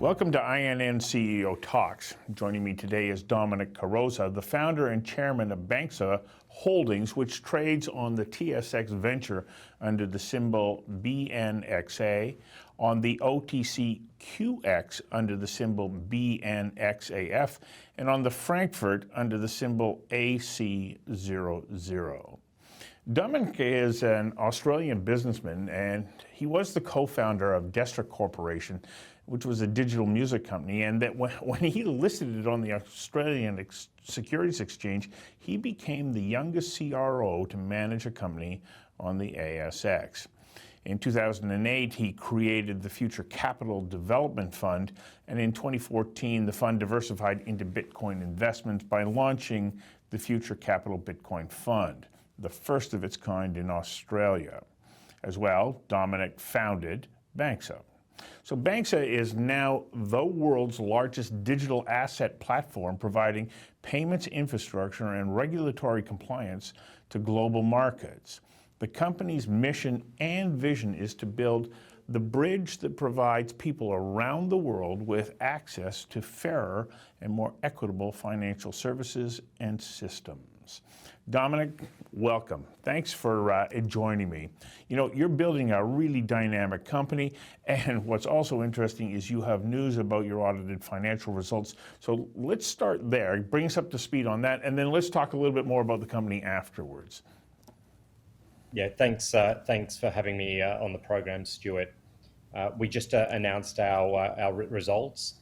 Welcome to INN CEO Talks. Joining me today is Domenic Carosa, the founder and chairman of Banxa Holdings, which trades on the TSX Venture under the symbol BNXA, on the OTCQX under the symbol BNXAF, and on the Frankfurt under the symbol AC00. Domenic is an Australian businessman, and he was the co-founder of Destra Corporation, which was a digital music company, and that when he listed it on the Australian Securities Exchange, he became the youngest CRO to manage a company on the ASX. In 2008, he created the Future Capital Development Fund, and in 2014, the fund diversified into Bitcoin investments by launching the Future Capital Bitcoin Fund, the first of its kind in Australia. As well, Domenic founded Banxa. So Banxa is now the world's largest digital asset platform, providing payments infrastructure and regulatory compliance to global markets. The company's mission and vision is to build the bridge that provides people around the world with access to fairer and more equitable financial services and systems. Domenic, welcome. Thanks for joining me. You know, you're building a really dynamic company, and what's also interesting is you have news about your audited financial results. So let's start there. Bring us up to speed on that, and then let's talk a little bit more about the company afterwards. Yeah, thanks for having me on the program, Stuart. We just announced our results.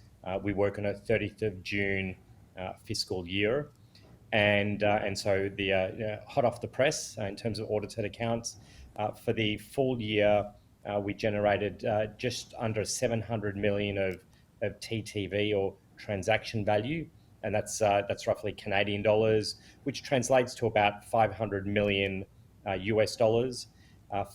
We work on a 30th of June fiscal year. And so the hot off the press in terms of audited accounts for the full year, we generated just under 700 million of TTV or transaction value, and that's roughly Canadian dollars, which translates to about 500 million US dollars,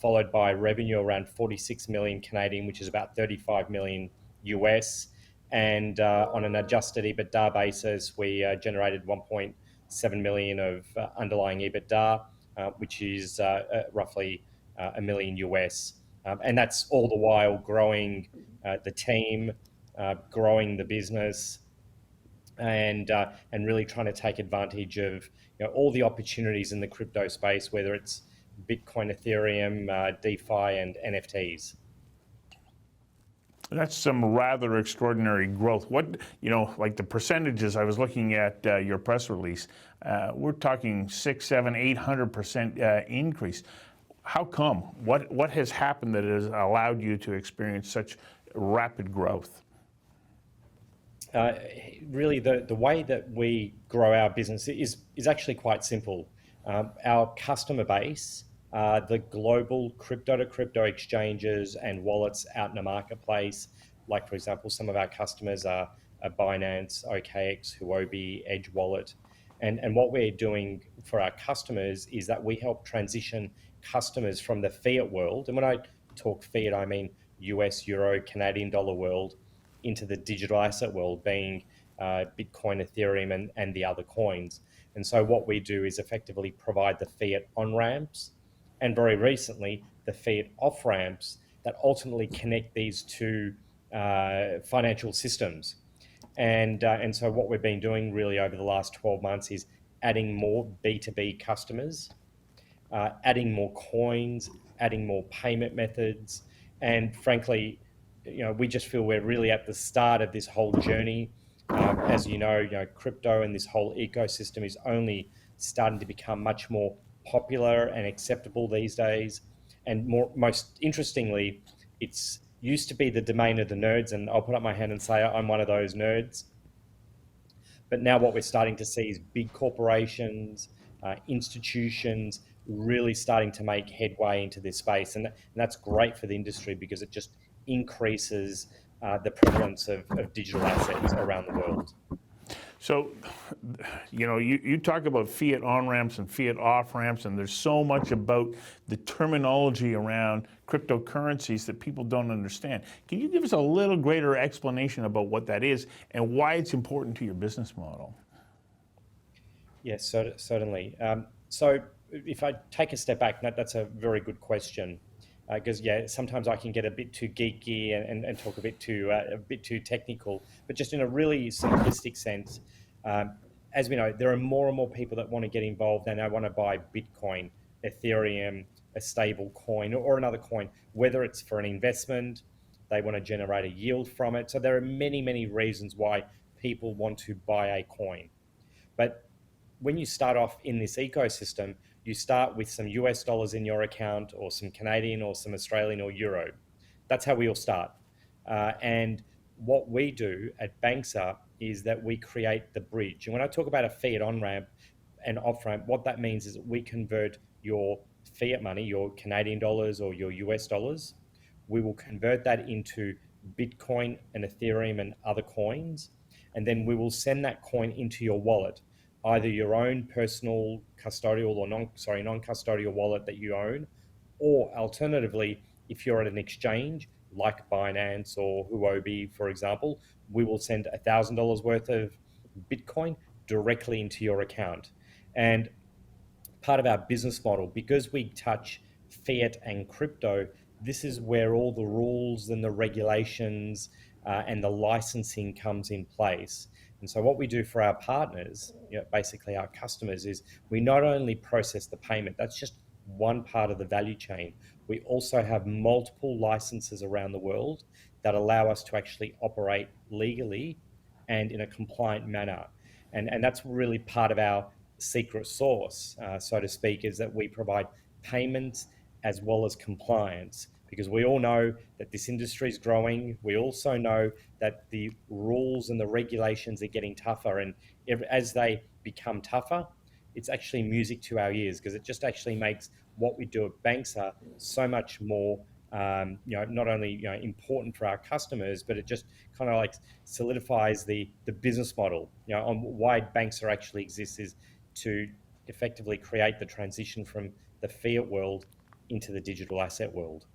followed by revenue around 46 million Canadian, which is about 35 million US, and on an adjusted EBITDA basis, we generated 1.7 million of underlying EBITDA, which is roughly $1 million US. And that's all the while growing the team, growing the business, and really trying to take advantage of all the opportunities in the crypto space, whether it's Bitcoin, Ethereum, DeFi, and NFTs. That's some rather extraordinary growth. What, like the percentages, I was looking at your press release, we're talking 6, 7, 800% increase. How come? What has happened that has allowed you to experience such rapid growth? Really, the way that we grow our business is actually quite simple. Our customer base, the global crypto-to-crypto exchanges and wallets out in the marketplace, like, for example, some of our customers are Binance, OKX, Huobi, Edge Wallet. And what we're doing for our customers is that we help transition customers from the fiat world, and when I talk fiat, I mean US, Euro, Canadian dollar world, into the digital asset world, being Bitcoin, Ethereum, and the other coins. And so what we do is effectively provide the fiat on-ramps, and very recently, the fiat off-ramps that ultimately connect these two financial systems. And so what we've been doing really over the last 12 months is adding more B2B customers, adding more coins, adding more payment methods. And frankly, we just feel we're really at the start of this whole journey. As you know, crypto and this whole ecosystem is only starting to become much more popular and acceptable these days. And most interestingly, it's used to be the domain of the nerds, and I'll put up my hand and say I'm one of those nerds. But now what we're starting to see is big corporations, institutions really starting to make headway into this space. And that's great for the industry because it just increases the prevalence of digital assets around the world. So, you talk about fiat on-ramps and fiat off-ramps, and there's so much about the terminology around cryptocurrencies that people don't understand. Can you give us a little greater explanation about what that is and why it's important to your business model? Yes, certainly. So if I take a step back, that's a very good question. because sometimes I can get a bit too geeky and talk a bit too technical, but just in a really simplistic sense. As we know, there are more and more people that want to get involved and they want to buy Bitcoin, Ethereum, a stable coin, or another coin, whether it's for an investment, they want to generate a yield from it. So there are many, many reasons why people want to buy a coin. But when you start off in this ecosystem, you start with some US dollars in your account, or some Canadian, or some Australian, or Euro. That's how we all start. And what we do at Banxa is that we create the bridge. And when I talk about a fiat on-ramp and off-ramp, what that means is that we convert your fiat money, your Canadian dollars or your US dollars, we will convert that into Bitcoin and Ethereum and other coins. And then we will send that coin into your wallet, either your own personal custodial or non-custodial wallet that you own, or alternatively, if you're at an exchange like Binance or Huobi, for example, we will send $1,000 worth of Bitcoin directly into your account. And part of our business model, because we touch fiat and crypto, this is where all the rules and the regulations and the licensing comes in place. And so what we do for our partners, basically our customers, is we not only process the payment, that's just one part of the value chain. We also have multiple licenses around the world that allow us to actually operate legally and in a compliant manner. And that's really part of our secret sauce, so to speak, is that we provide payments as well as compliance, because we all know that this industry is growing. We also know that the rules and the regulations are getting tougher, and as they become tougher, it's actually music to our ears, because it just actually makes what we do at Banxa so much more not only important for our customers, but it just kind of like solidifies the business model. On why Banxa actually exists is to effectively create the transition from the fiat world into the digital asset world.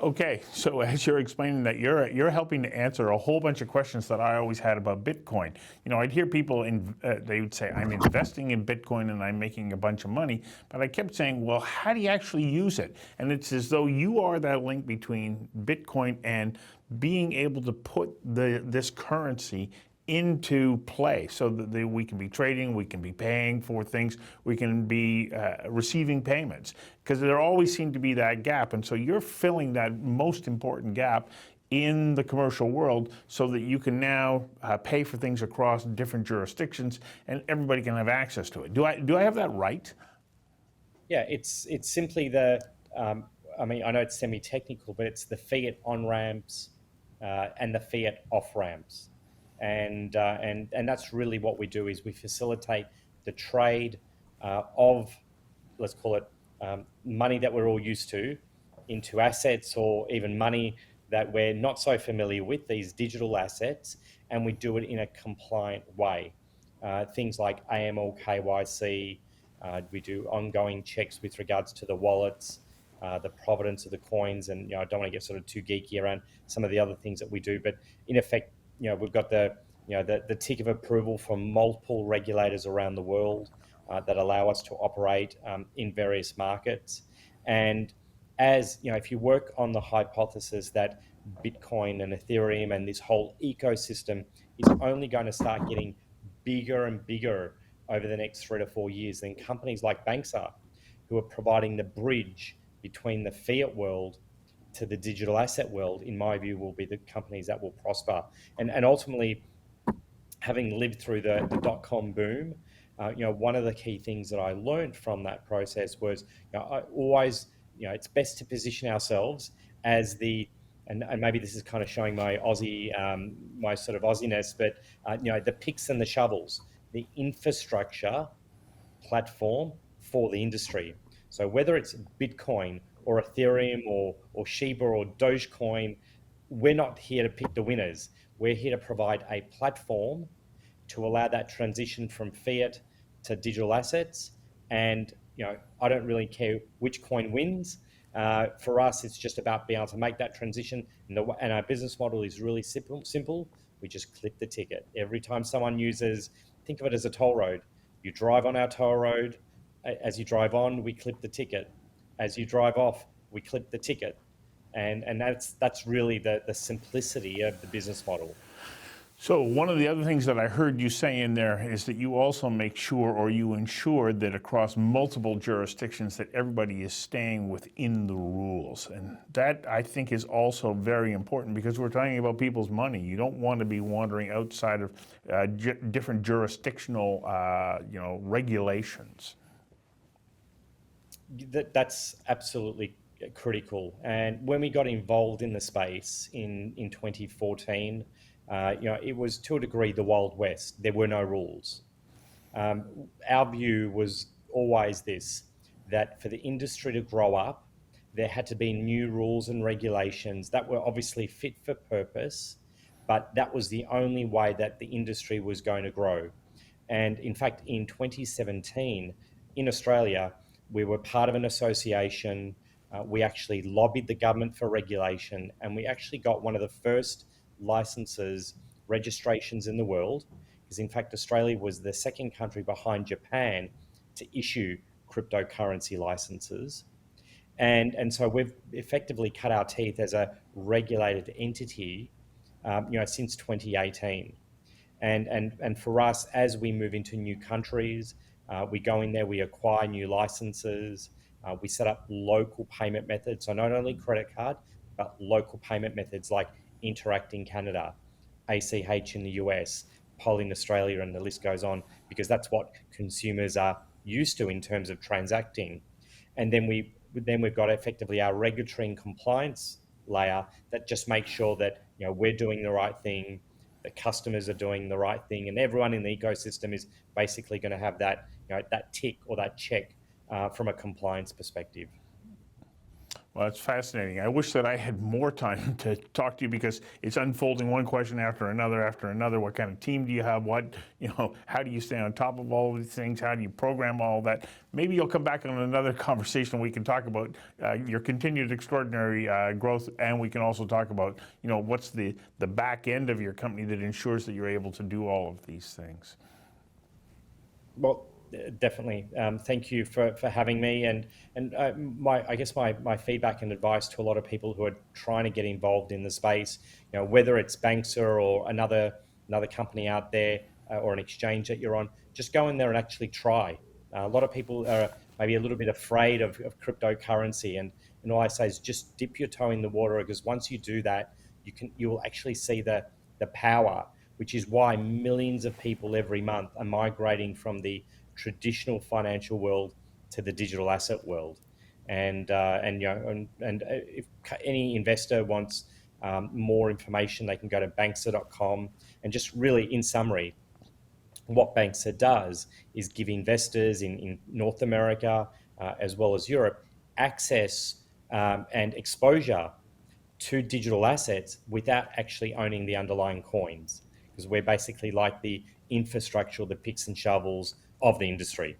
Okay, so as you're explaining that, you're helping to answer a whole bunch of questions that I always had about Bitcoin. I'd hear people, they would say, I'm investing in Bitcoin and I'm making a bunch of money, but I kept saying, well, how do you actually use it? And it's as though you are that link between Bitcoin and being able to put this currency into play, so that we can be trading, we can be paying for things, we can be receiving payments, because there always seemed to be that gap. And so you're filling that most important gap in the commercial world, so that you can now pay for things across different jurisdictions and everybody can have access to it. Do I have that right? Yeah, it's simply the, I know it's semi-technical, but it's the fiat on-ramps and the fiat off-ramps. And that's really what we do, is we facilitate the trade of, let's call it, money that we're all used to into assets, or even money that we're not so familiar with, these digital assets, and we do it in a compliant way. Things like AML, KYC, we do ongoing checks with regards to the wallets, the provenance of the coins, and I don't want to get sort of too geeky around some of the other things that we do, but in effect, we've got the tick of approval from multiple regulators around the world that allow us to operate in various markets. And as if you work on the hypothesis that Bitcoin and Ethereum and this whole ecosystem is only going to start getting bigger and bigger over the next 3 to 4 years, then companies like Banxa, who are providing the bridge between the fiat world to the digital asset world, in my view, will be the companies that will prosper. And ultimately, having lived through the dot-com boom, one of the key things that I learned from that process was, I always, it's best to position ourselves as and maybe this is kind of showing my Aussie, my sort of Aussiness, but the picks and the shovels, the infrastructure platform for the industry. So whether it's Bitcoin or Ethereum or Shiba or Dogecoin, we're not here to pick the winners. We're here to provide a platform to allow that transition from fiat to digital assets. And I don't really care which coin wins. For us, it's just about being able to make that transition. And our business model is really simple. We just clip the ticket. Every time someone uses, think of it as a toll road. You drive on our toll road. As you drive on, we clip the ticket. As you drive off, we clip the ticket. And that's really the simplicity of the business model. So one of the other things that I heard you say in there is that you also make sure, or you ensure that across multiple jurisdictions that everybody is staying within the rules. And that, I think, is also very important because we're talking about people's money. You don't want to be wandering outside of different jurisdictional regulations. That's absolutely critical. And when we got involved in the space in 2014, it was to a degree the Wild West. There were no rules. Our view was always this, that for the industry to grow up, there had to be new rules and regulations that were obviously fit for purpose, but that was the only way that the industry was going to grow. And in fact, in 2017, in Australia, we were part of an association. We actually lobbied the government for regulation, and we actually got one of the first licenses, registrations in the world, because in fact, Australia was the second country behind Japan to issue cryptocurrency licenses. And so we've effectively cut our teeth as a regulated entity, since 2018. And for us, as we move into new countries, we go in there, we acquire new licenses, we set up local payment methods. So not only credit card, but local payment methods like Interac in Canada, ACH in the US, POL in Australia, and the list goes on, because that's what consumers are used to in terms of transacting. And then we've got effectively our regulatory and compliance layer that just makes sure that we're doing the right thing, the customers are doing the right thing, and everyone in the ecosystem is basically going to have that that tick or that check from a compliance perspective. Well, that's fascinating. I wish that I had more time to talk to you because it's unfolding one question after another. What kind of team do you have? How do you stay on top of all of these things? How do you program all of that? Maybe you'll come back on another conversation. We can talk about your continued extraordinary growth, and we can also talk about, what's the back end of your company that ensures that you're able to do all of these things. Well, definitely. Thank you for having me. And my feedback and advice to a lot of people who are trying to get involved in the space, whether it's Banxa or another company out there or an exchange that you're on, just go in there and actually try. A lot of people are maybe a little bit afraid of cryptocurrency, and all I say is just dip your toe in the water, because once you do that, you will actually see the power, which is why millions of people every month are migrating from the traditional financial world to the digital asset world. And if any investor wants more information, they can go to banxa.com. And just really, in summary, what Banxa does is give investors in North America as well as Europe access and exposure to digital assets without actually owning the underlying coins, because we're basically like the infrastructure, the picks and shovels of the industry.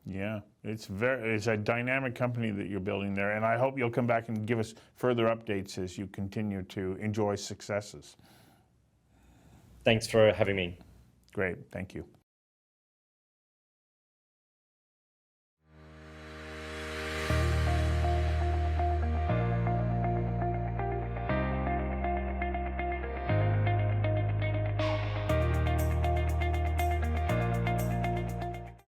Yeah, it's a dynamic company that you're building there, and I hope you'll come back and give us further updates as you continue to enjoy successes. Thanks for having me. Great, thank you.